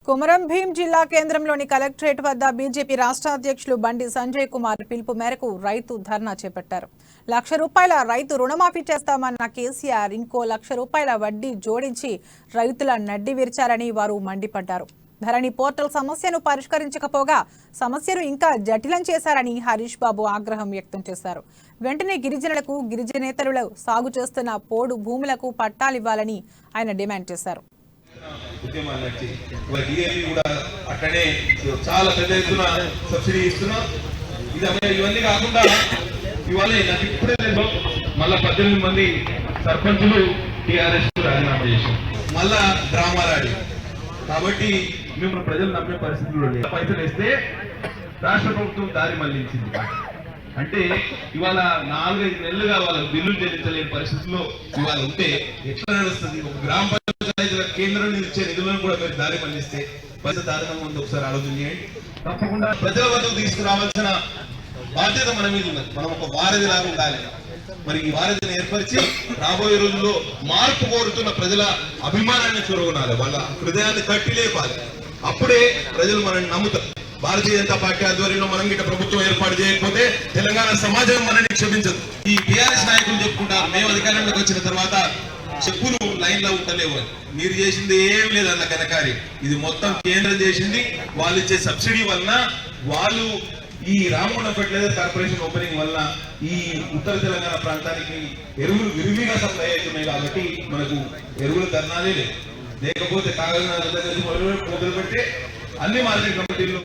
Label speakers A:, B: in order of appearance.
A: కొమరం భీం జిల్లా కేంద్రంలోని కలెక్టరేట్ వద్ద బీజేపీ రాష్ట్ర అధ్యక్షులు బండి సంజయ్ కుమార్ పిలుపు మేరకు రైతు ధర్నా చేపట్టారు. ₹1,00,000 రైతు రుణమాఫీ చేస్తామన్న కేసీఆర్ ఇంకో ₹1,00,000 వడ్డీ జోడించి రైతుల నడ్డి విరిచారని వారు మండిపడ్డారు. ధరణి పోర్టల్ సమస్యను పరిష్కరించకపోగా సమస్యను ఇంకా జటిలం చేశారని హరీష్ బాబు ఆగ్రహం వ్యక్తం చేశారు. వెంటనే గిరిజనులకు గిరిజనేతరులు సాగు చేస్తున్న పోడు భూములకు పట్టాలివ్వాలని ఆయన డిమాండ్ చేశారు.
B: ఉద్యమాలు నడిచి డిఏపీ కూడా అట్లనే చాలా పెద్ద ఎత్తున సబ్సిడీ ఇస్తున్నాం. ఇవన్నీ కాకుండా ఇవాళ నాకు ఇప్పుడే మళ్ళా 18 మంది సర్పంచులు టీఆర్ఎస్ రాజీనామా చేశారు. మళ్ళా డ్రామాలాడి కాబట్టి మేము ప్రజలు నమ్మే పరిస్థితుల్లో పైసలు వేస్తే రాష్ట్ర ప్రభుత్వం దారి మళ్లించింది. అంటే ఇవాళ 4-5 నెలలుగా వాళ్ళ బిల్లులు చెల్లించలేని పరిస్థితుల్లో ఇవాళ ఉంటే ఎట్లా నడుస్తుంది? ఒక గ్రామ పంచాయతీల కేంద్రం నుంచి ఇచ్చే నిధులను కూడా మీరు దారి మళ్లిస్తే పైసలు దారుణంగా ఉంది. ఒకసారి ఆలోచన చేయండి. తప్పకుండా ప్రజల వద్దకు తీసుకురావాల్సిన బాధ్యత మన మీద ఉన్నది. మనం ఒక వారధి లాగా ఉండాలి. మరి ఈ వారధిని ఏర్పరిచి రాబోయే రోజుల్లో మార్పు కోరుతున్న ప్రజల అభిమానాన్ని చూరగొనాలి. వాళ్ళ హృదయాన్ని కట్టి లేపాలి. అప్పుడే ప్రజలు మనల్ని నమ్ముతారు. భారతీయ జనతా పార్టీ ఆధ్వర్యంలో మనం గిట్ట ప్రభుత్వం ఏర్పాటు చేయకపోతే తెలంగాణ సమాజం మనల్ని క్షమించదు. ఈ టీఆర్ఎస్ నాయకులు చెప్పుకుంటారు మేము అధికారంలోకి వచ్చిన తర్వాత చెప్పులు లైన్ లో ఉండలేవు అని. మీరు చేసింది ఏం లేదన్న కనకారి. ఇది మొత్తం కేంద్రం చేసింది. వాళ్ళు ఇచ్చే సబ్సిడీ వలన వాళ్ళు ఈ రామగుండం ఫెర్టిలైజర్ కార్పొరేషన్ ఓపెనింగ్ వల్ల ఈ ఉత్తర తెలంగాణ ప్రాంతానికి ఎరువులు విరివిగా సప్లై అవుతున్నాయి. కాబట్టి మనకు ఎరువుల ధర్నాలే లేదు. లేకపోతే కాగజనగర్ మొదలు పెడితే అన్ని మార్కెట్ కమిటీలు